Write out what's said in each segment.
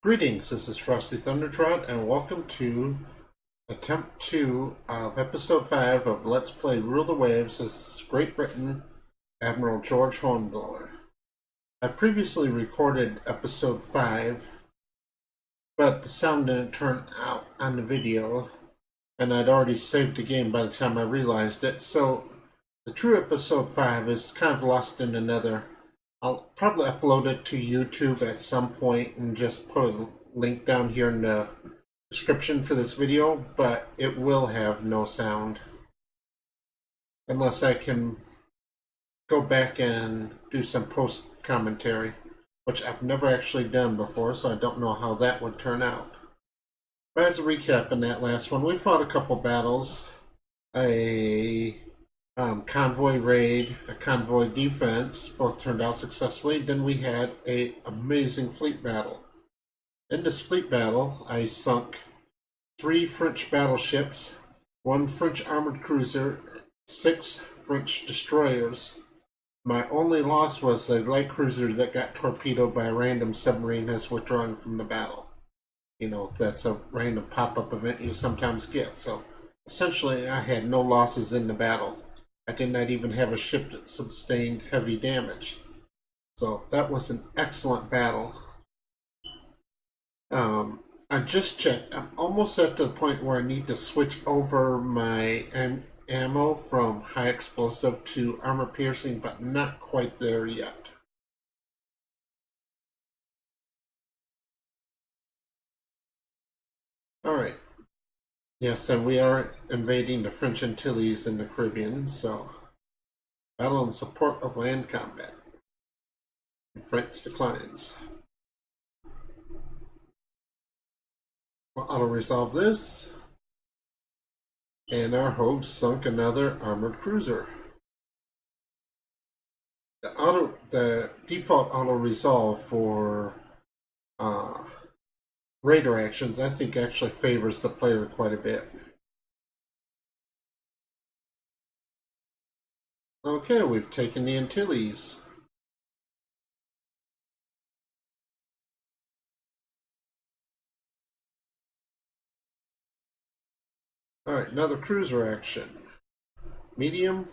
Greetings, this is Frosty Thundertrod, and welcome to attempt 2 of episode 5 of Let's Play Rule the Waves as Great Britain, Admiral George Hornblower. I previously recorded episode 5, but the sound didn't turn out on the video, and I'd already saved the game by the time I realized it, so the true episode 5 is kind of lost in another. I'll probably upload it to YouTube at some point and just put a link down here in the description for this video, but it will have no sound. Unless I can go back and do some post commentary, which I've never actually done before, so I don't know how that would turn out. But as a recap in that last one, we fought a couple battles. A convoy raid, a convoy defense, both turned out successfully. Then we had an amazing fleet battle. In this fleet battle, I sunk 3 French battleships, 1 French armored cruiser, 6 French destroyers. My only loss was a light cruiser that got torpedoed by a random submarine that's withdrawing from the battle. You know, that's a random pop-up event you sometimes get. So essentially, I had no losses in the battle. I did not even have a ship that sustained heavy damage. So that was an excellent battle. I just checked. I'm almost at the point where I need to switch over my ammo from high explosive to armor piercing, but not quite there yet. Alright. Yes, and we are invading the French Antilles in the Caribbean, so battle in support of land combat. France declines. We'll auto-resolve this. And our host sunk another armored cruiser. The default auto-resolve for raider actions, I think, actually favors the player quite a bit. Okay, we've taken the Antilles. Alright, another cruiser action. Medium.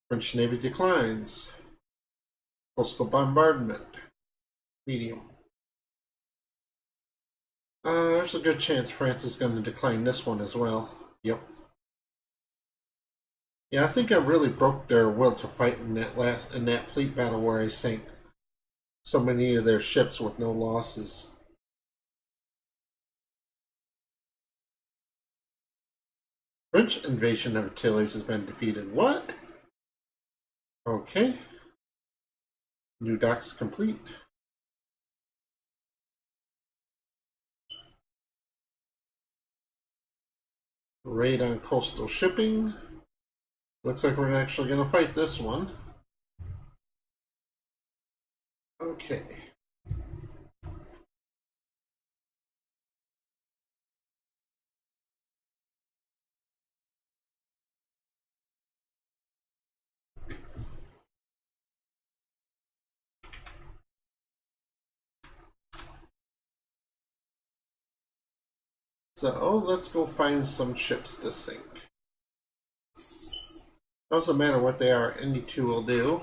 French Navy declines. Coastal bombardment. Medium. There's a good chance France is going to decline this one as well. Yep. Yeah, I think I really broke their will to fight in that fleet battle where I sank so many of their ships with no losses. French invasion of Antilles has been defeated. What? Okay. New docks complete. Raid on coastal shipping. Looks like we're actually going to fight this one. Okay. So let's go find some ships to sink. Doesn't matter what they are, any two will do.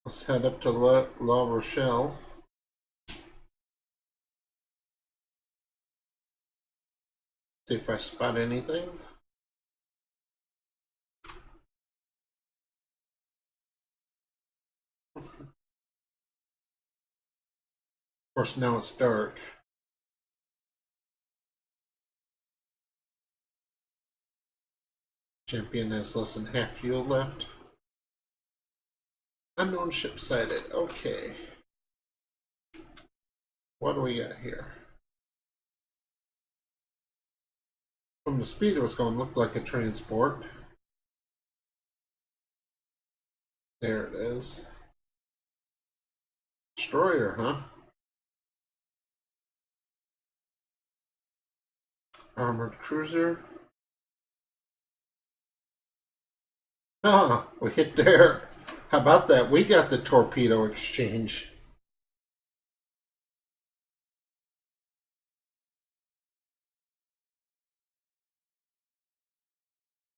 Let's head up to La Rochelle. See if I spot anything. Of course, now it's dark. Champion has less than half fuel left. Unknown ship sighted. Okay. What do we got here? From the speed it was going to look like a transport. There it is. Destroyer, huh? Armored cruiser. Ah, we hit there. How about that? We got the torpedo exchange.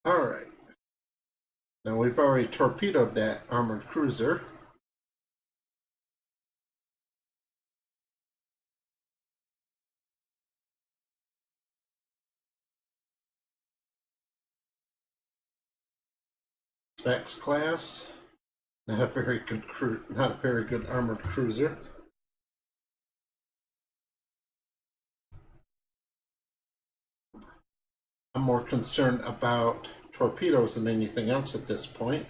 All right. Now we've already torpedoed that armored cruiser. Specs class. Not a very good armored cruiser. I'm more concerned about torpedoes than anything else at this point.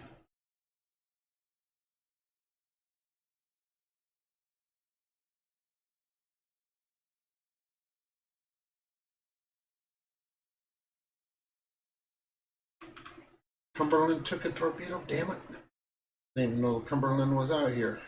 Cumberland took a torpedo, damn it. Didn't even know Cumberland was out here.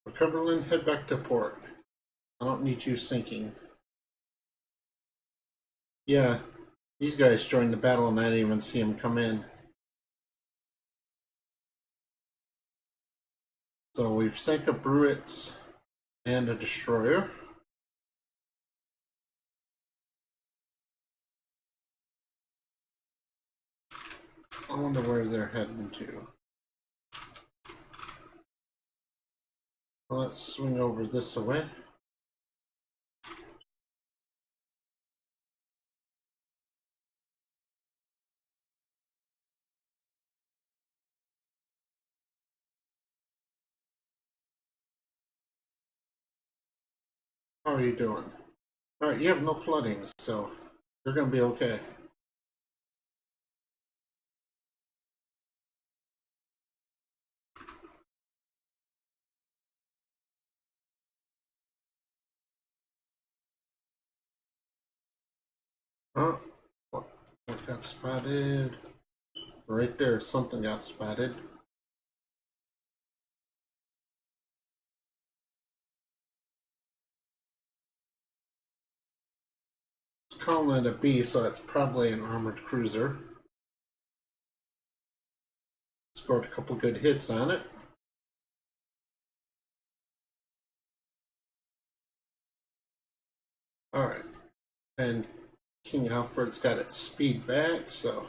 For Cumberland, head back to port. I don't need you sinking. Yeah, these guys joined the battle and I didn't even see them come in. So we've sank a Bruits and a destroyer. I wonder where they're heading to. Well, let's swing over this way. How are you doing? Alright, you have no flooding, so you're going to be okay. Oh, what got spotted? Right there, something got spotted. It's calling it a B, so it's probably an armored cruiser. Scored a couple good hits on it. Alright, and King Alfred's got its speed back, so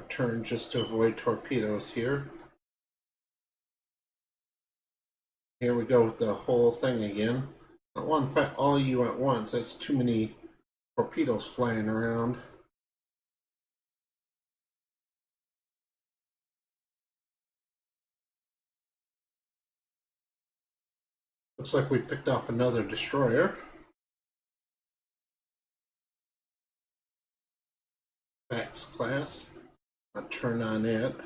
turn just to avoid torpedoes here. Here we go with the whole thing again. I don't want to fight all you at once. That's too many torpedoes flying around. Looks like we picked off another destroyer. Fax class. I'll turn on it.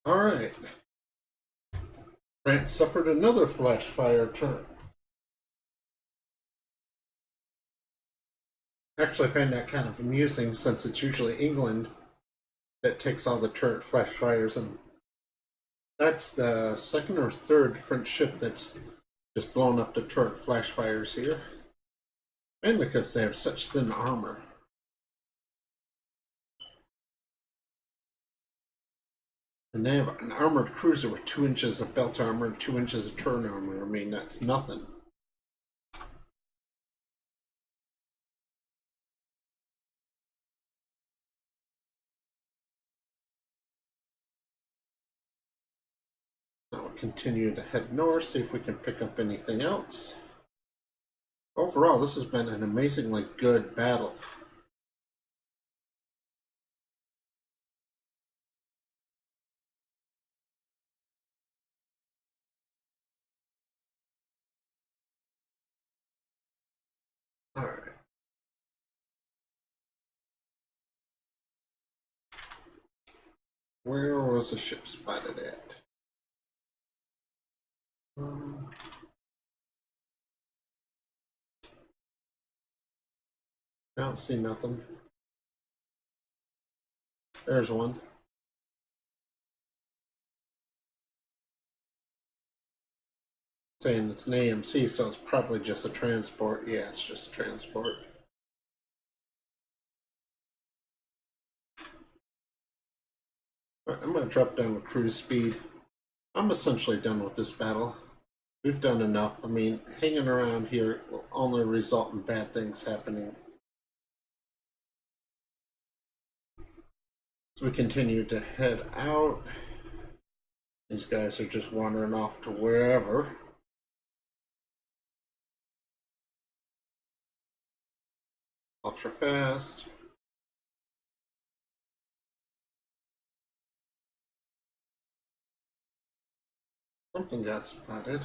All right. France suffered another flash fire turn. Actually, I find that kind of amusing since it's usually England that takes all the turret flash fires, and that's the second or third French ship that's just blown up the turret flash fires here. Mainly because they have such thin armor. And they have an armored cruiser with 2 inches of belt armor and 2 inches of turn armor. I mean, that's nothing. Now we'll continue to head north, see if we can pick up anything else. Overall, this has been an amazingly good battle. All right. Where was the ship spotted at? I don't see nothing. There's one. Saying it's an AMC, so it's probably just a transport. Yeah, it's just a transport. Right, I'm going to drop down to cruise speed. I'm essentially done with this battle. We've done enough. I mean, hanging around here will only result in bad things happening. So we continue to head out. These guys are just wandering off to wherever. Ultra fast. Something got spotted.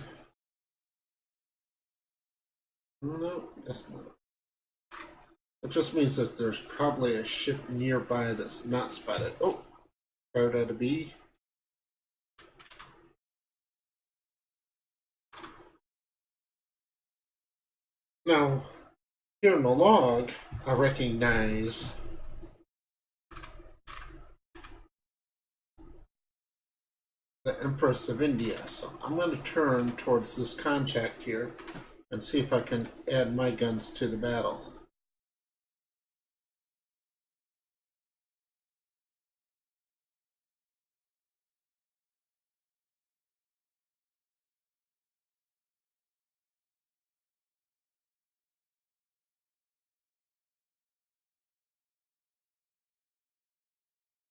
No, guess not. It just means that there's probably a ship nearby that's not spotted. Oh, fired at a bee. Now, here in the log, I recognize the Empress of India. So I'm going to turn towards this contact here and see if I can add my guns to the battle.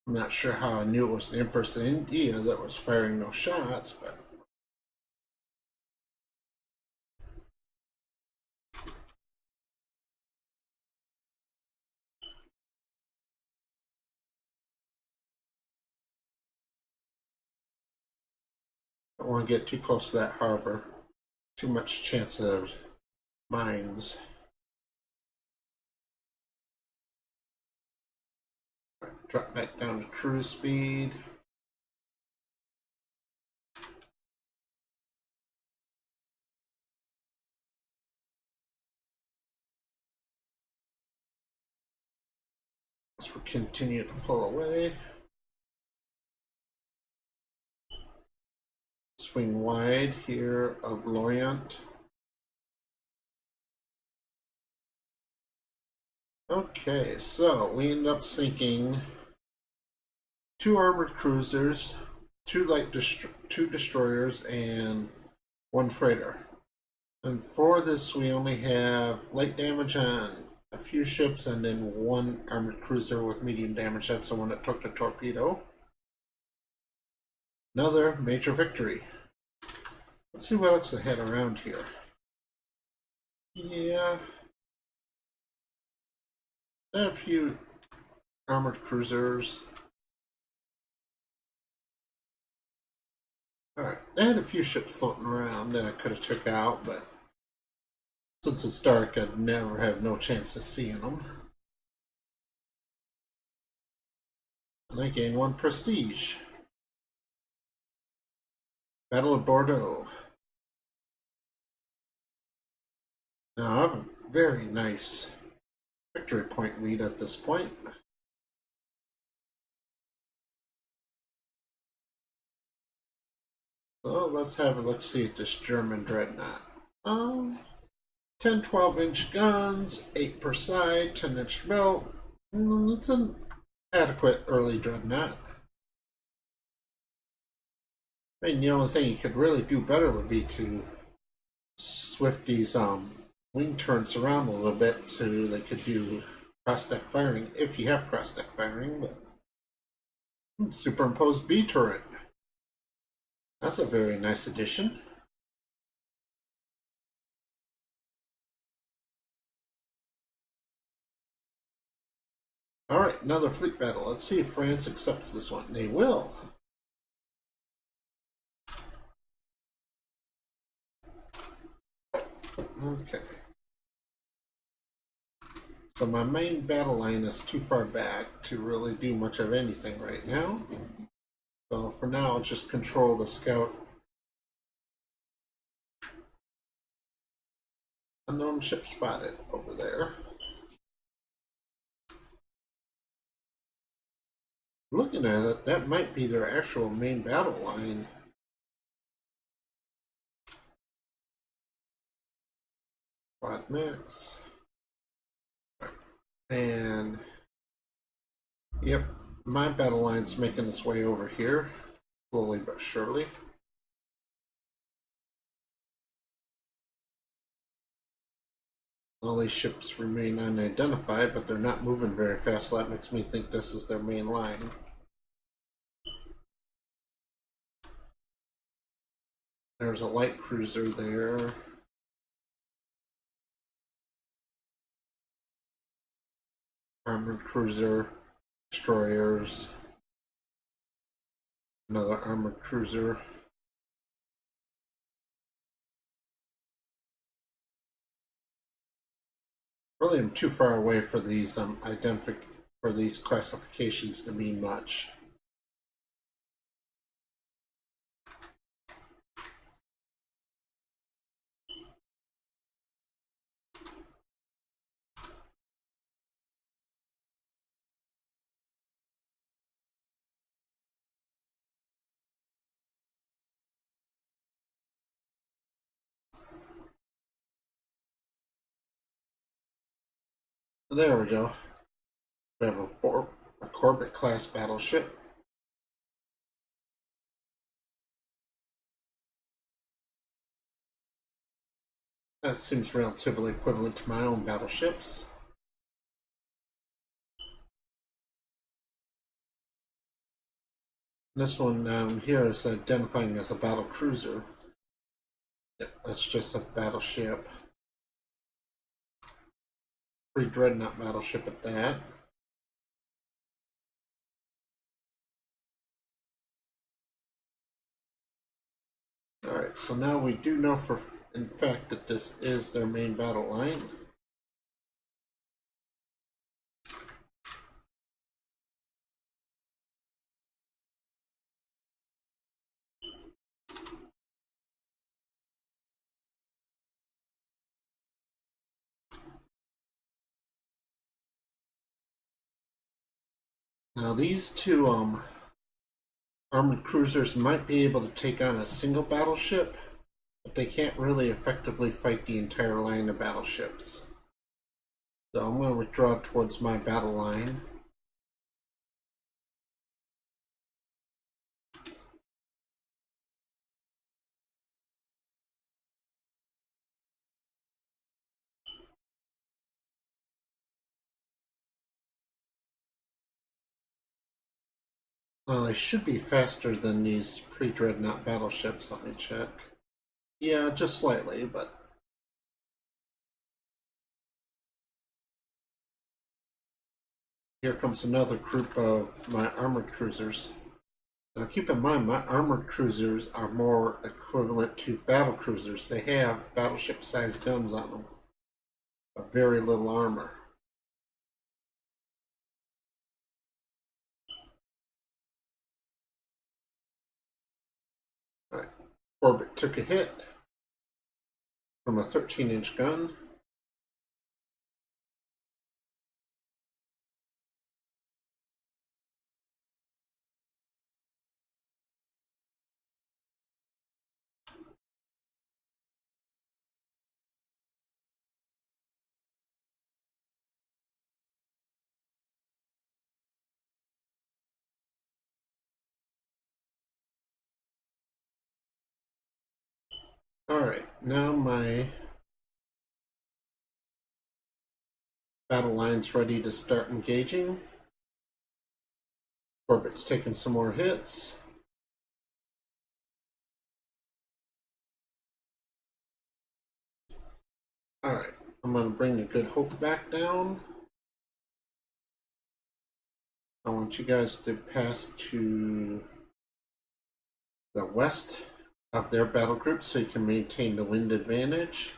I'm not sure how I knew it was the Empress of India that was firing those shots, but I don't want to get too close to that harbor. Too much chance of mines. Drop back down to cruise speed. As we continue to pull away. Swing wide here of Lorient. Okay, so we end up sinking 2 armored cruisers, 2 destroyers, and 1 freighter. And for this, we only have light damage on a few ships and then 1 armored cruiser with medium damage. That's the one that took the torpedo. Another major victory. Let's see what else ahead around here. Yeah. A few armored cruisers. Alright, I had a few ships floating around that I could have took out, but since it's dark, I'd never have no chance of seeing them. And I gained 1 prestige. Battle of Bordeaux. Now I have a very nice victory point lead at this point. So let's have a look see at this German dreadnought. 10 12-inch guns, 8 per side, 10-inch belt. It's an adequate early dreadnought. I mean, the only thing you could really do better would be to swift these wing turns around a little bit so they could do cross-deck firing, if you have cross-deck firing. But superimposed B turret. That's a very nice addition. Alright, another fleet battle. Let's see if France accepts this one. They will. Okay. So my main battle line is too far back to really do much of anything right now. So for now, I'll just control the scout. Unknown ship spotted over there. Looking at it, that might be their actual main battle line. Quad mix. And yep, my battle line's making its way over here, slowly but surely. All these ships remain unidentified, but they're not moving very fast, so that makes me think this is their main line. There's a light cruiser there. Armored cruiser, destroyers, another armored cruiser. Really, I'm too far away for these for these classifications to mean much. There we go. We have a Corbett class battleship. That seems relatively equivalent to my own battleships. This one down here is identifying as a battle cruiser. That's just a battleship. Pre-dreadnought battleship at that. Alright, so now we do know for in fact that this is their main battle line. Now these two armored cruisers might be able to take on a single battleship, but they can't really effectively fight the entire line of battleships. So I'm going to withdraw towards my battle line. Well, they should be faster than these pre-dreadnought battleships. Let me check. Yeah, just slightly, but here comes another group of my armored cruisers. Now keep in mind, my armored cruisers are more equivalent to battle cruisers. They have battleship-sized guns on them, but very little armor. Alright, Orbit took a hit from a 13-inch gun. Alright, now my battle line's ready to start engaging. Orbit's taking some more hits. Alright, I'm going to bring the Good Hope back down. I want you guys to pass to the west of their battle group so you can maintain the wind advantage.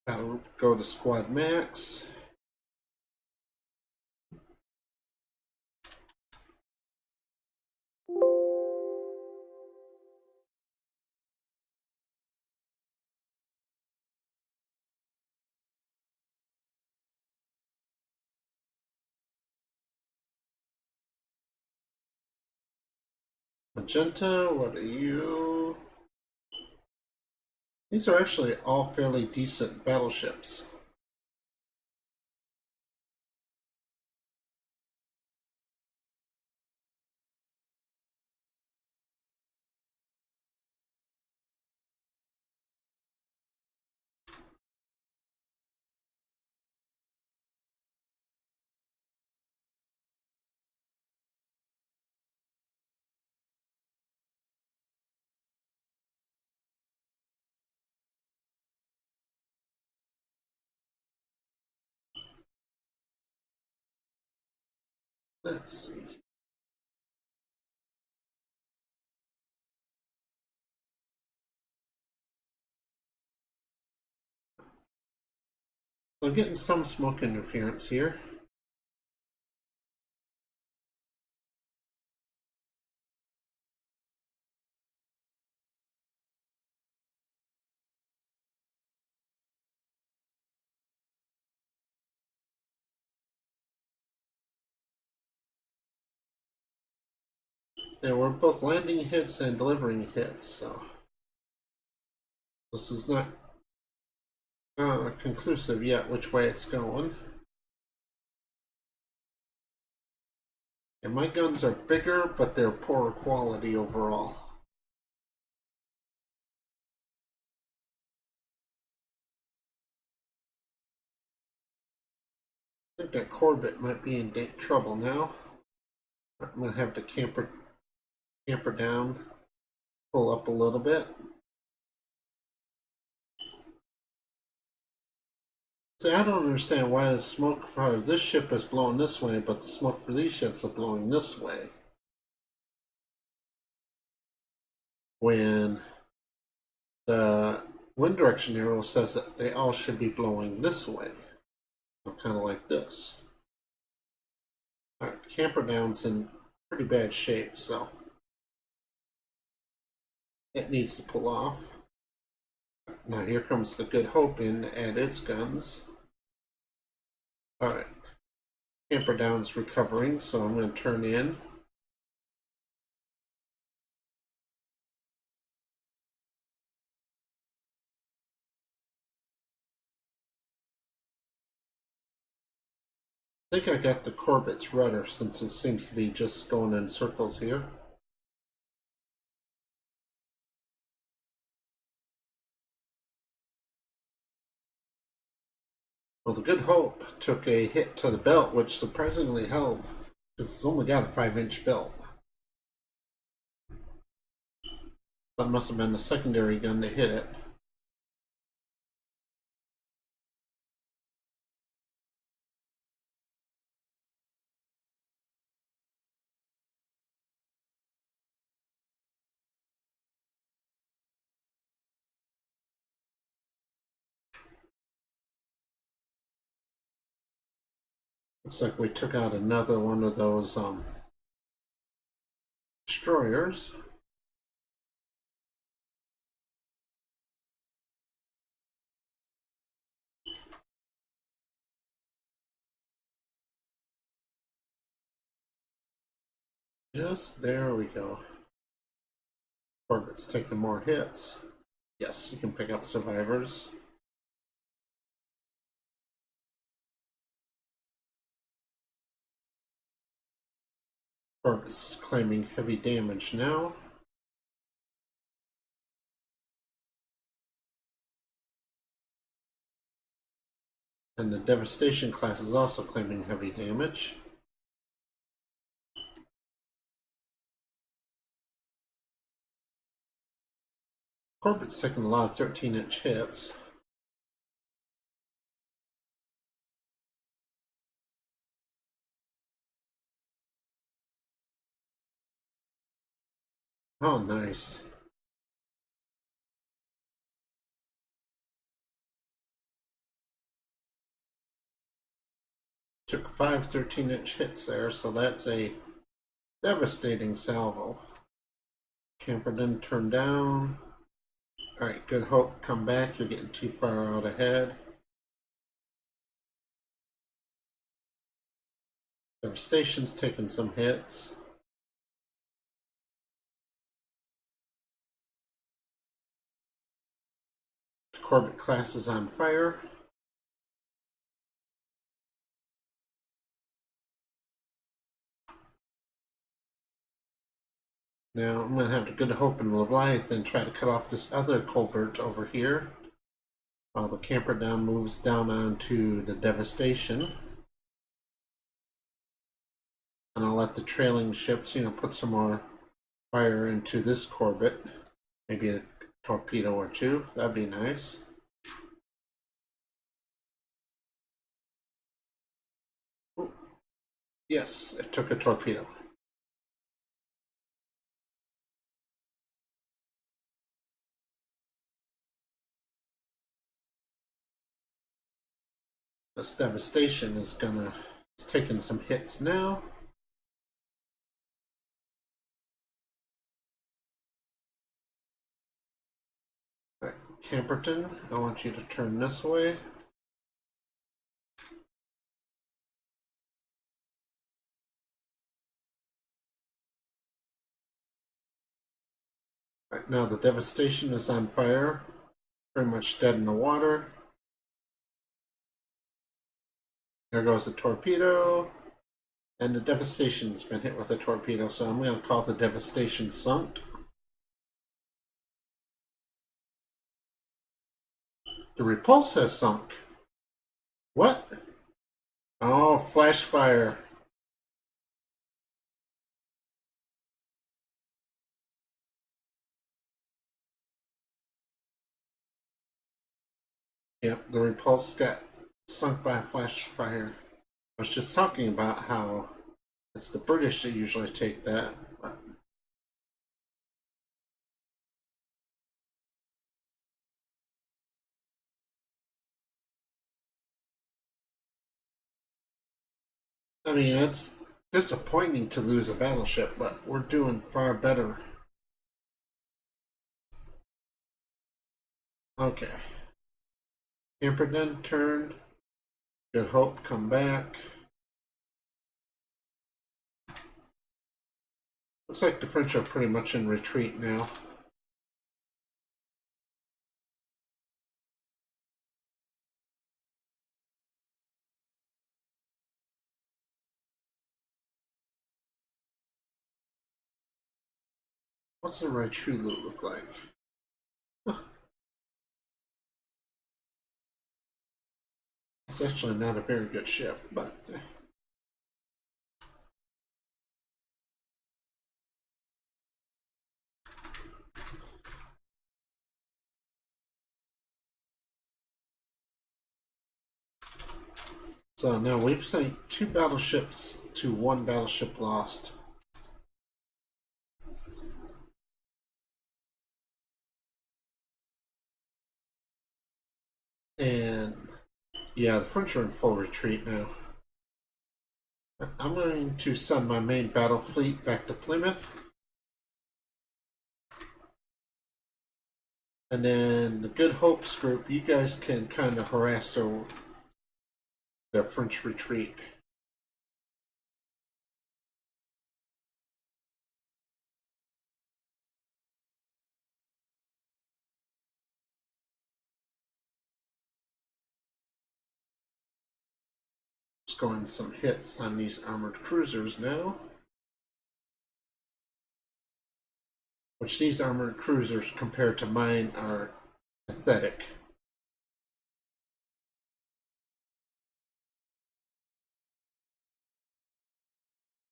That'll go to squad max. Magenta, what are you? These are actually all fairly decent battleships. Let's see. I'm getting some smoke interference here. Yeah, we're both landing hits and delivering hits, so this is not conclusive yet which way it's going. And my guns are bigger, but they're poorer quality overall. I think that Corbett might be in trouble now. I'm gonna have to camper down, pull up a little bit. See, I don't understand why the smoke for this ship is blowing this way, but the smoke for these ships are blowing this way. When the wind direction arrow says that they all should be blowing this way. Kind of like this. Alright, the camper down's in pretty bad shape, so it needs to pull off. Now here comes the Good Hope in to add its guns. Alright, camper down's recovering, so I'm going to turn in. I think I got the Corbett's rudder since it seems to be just going in circles here. Well, the Good Hope took a hit to the belt, which surprisingly held. It's only got a 5-inch belt. That must have been the secondary gun that hit it. Looks like we took out another one of those destroyers. Just there we go. Corbett's taking more hits. Yes, you can pick up survivors. Corbett's claiming heavy damage now. And the Devastation class is also claiming heavy damage. Corbett's taking a lot of 13-inch hits. Oh, nice. Took 5 13-inch hits there, so that's a devastating salvo. Camper didn't turn down. Alright, Good Hope, come back. You're getting too far out ahead. Devastation's taking some hits. Corbett class is on fire. Now I'm going to have to Good Hope and Leviathan try to cut off this other Colbert over here, while the Camper down moves down onto the Devastation. And I'll let the trailing ships, put some more fire into this Corbett. Maybe a torpedo or two. That'd be nice. Ooh. Yes, it took a torpedo. This Devastation is taking some hits now. All right, Camperton, I want you to turn this way. Right now the Devastation is on fire, pretty much dead in the water. There goes the torpedo, and the Devastation's been hit with a torpedo, so I'm going to call the Devastation sunk. The Repulse has sunk. What? Oh, flash fire. Yep, the Repulse got sunk by a flash fire. I was just talking about how it's the British that usually take that. But I mean, it's disappointing to lose a battleship, but we're doing far better. Okay. Camperden turned. Good Hope, come back. Looks like the French are pretty much in retreat now. What's the Raichulu look like? Huh. It's actually not a very good ship, but so now we've sent 2 battleships to 1 battleship lost. And yeah, the French are in full retreat now. I'm going to send my main battle fleet back to Plymouth. And then the Good Hopes group, you guys can kind of harass the French retreat. Scoring some hits on these armored cruisers now. Which these armored cruisers compared to mine are pathetic.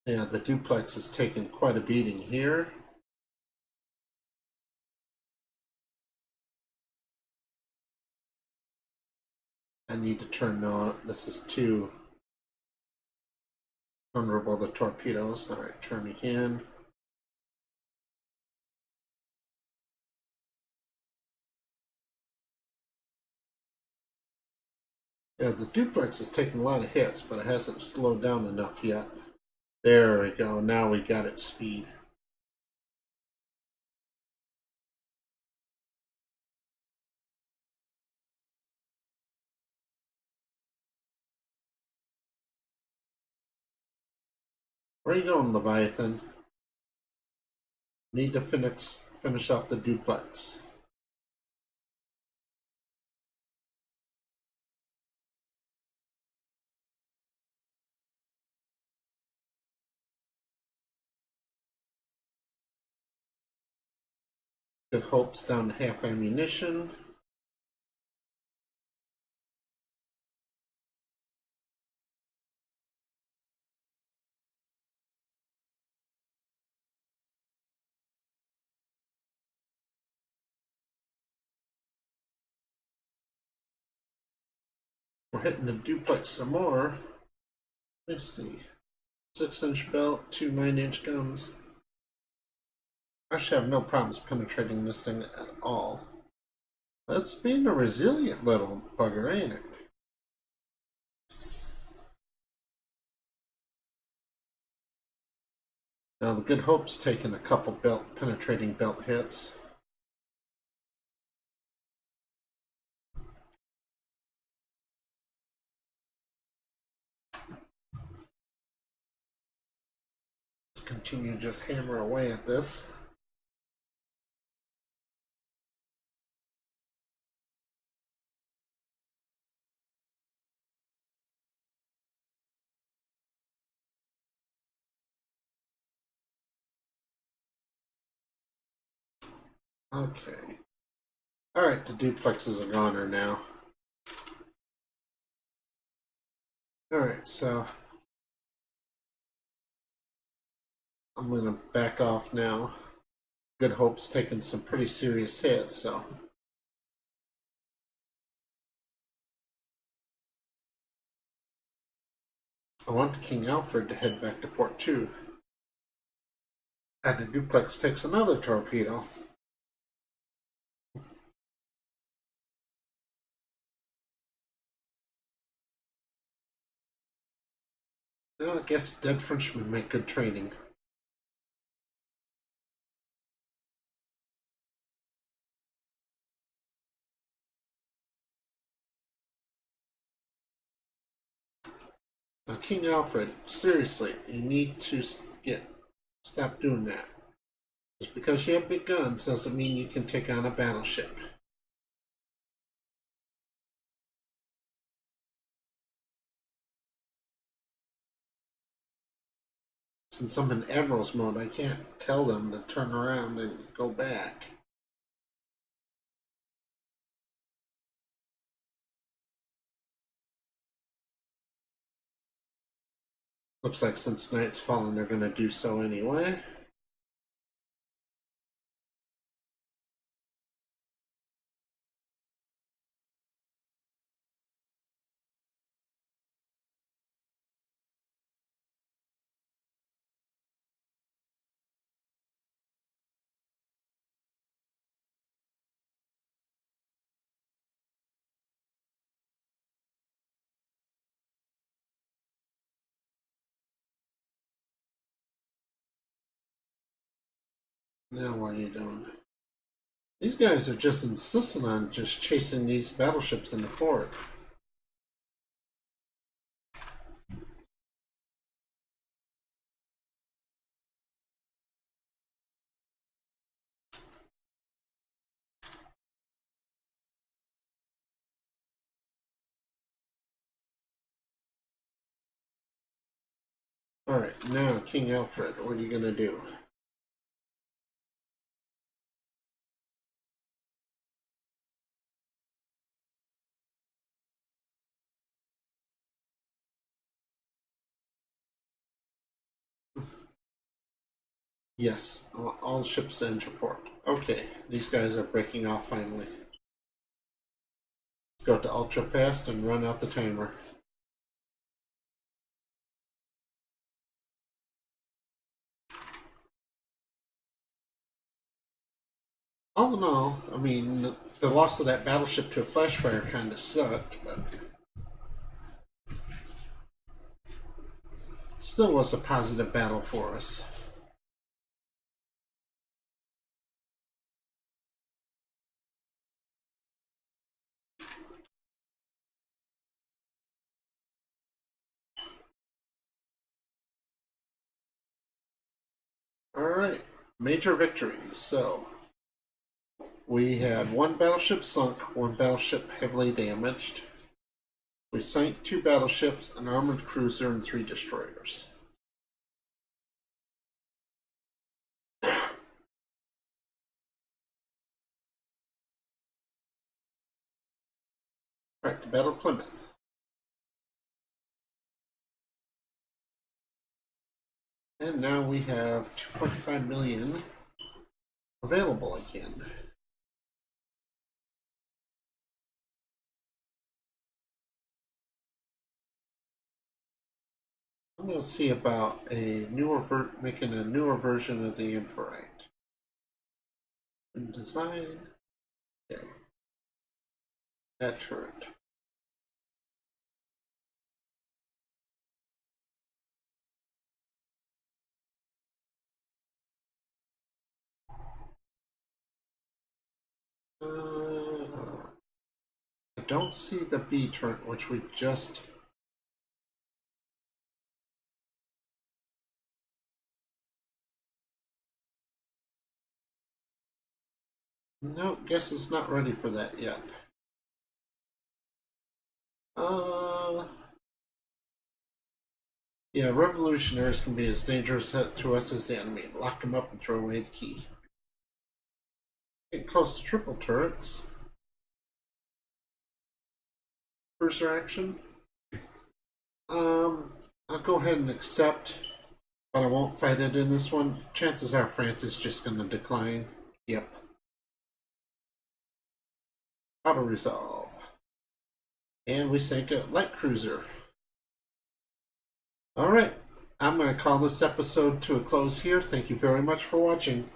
Yeah, the Duplex is taking quite a beating here. I need to turn on. This is too vulnerable to torpedoes. Alright, turn again. Yeah, the duplex is taking a lot of hits, but it hasn't slowed down enough yet. There we go. Now we got its speed. Where are you going, Leviathan? Need to finish off the duplex. Good Hope's down to half ammunition. We're hitting the duplex some more. Let's see. 6-inch belt, 2 9-inch guns. I should have no problems penetrating this thing at all. That's being a resilient little bugger, ain't it? Now the Good Hope's taken a couple penetrating belt hits. Let's continue to just hammer away at this. Okay. Alright, the duplex is a goner now. Alright, so I'm going to back off now. Good Hope's taking some pretty serious hits, so I want King Alfred to head back to port 2. And the duplex takes another torpedo. Well, I guess dead Frenchmen make good training. Now, King Alfred, seriously, you need to stop doing that. Just because you have big guns doesn't mean you can take on a battleship. Since I'm in Admiral's mode, I can't tell them to turn around and go back. Looks like since night's fallen, they're going to do so anyway. Now what are you doing? These guys are just insisting on just chasing these battleships into port. Alright, now King Alfred, what are you going to do? Yes, all ships enter port. Okay, these guys are breaking off finally. Go to ultra fast and run out the timer. All in all, I mean, the loss of that battleship to a flash fire kind of sucked, but still was a positive battle for us. Alright, major victories. So, we had one battleship sunk, one battleship heavily damaged. We sank 2 battleships, an armored cruiser, and 3 destroyers. Alright, to Battle Plymouth. And now we have 2.5 million available again. I'm going to see about making a newer version of the Emperite. And design. Okay. That turret. I don't see the B turret, which we just... No, guess it's not ready for that yet. Yeah, revolutionaries can be as dangerous to us as the enemy. Lock them up and throw away the key. Get close to triple turrets. Cruiser action. I'll go ahead and accept, but I won't fight it in this one. Chances are France is just going to decline. Yep. Auto resolve. And we sank a light cruiser. Alright, I'm going to call this episode to a close here. Thank you very much for watching.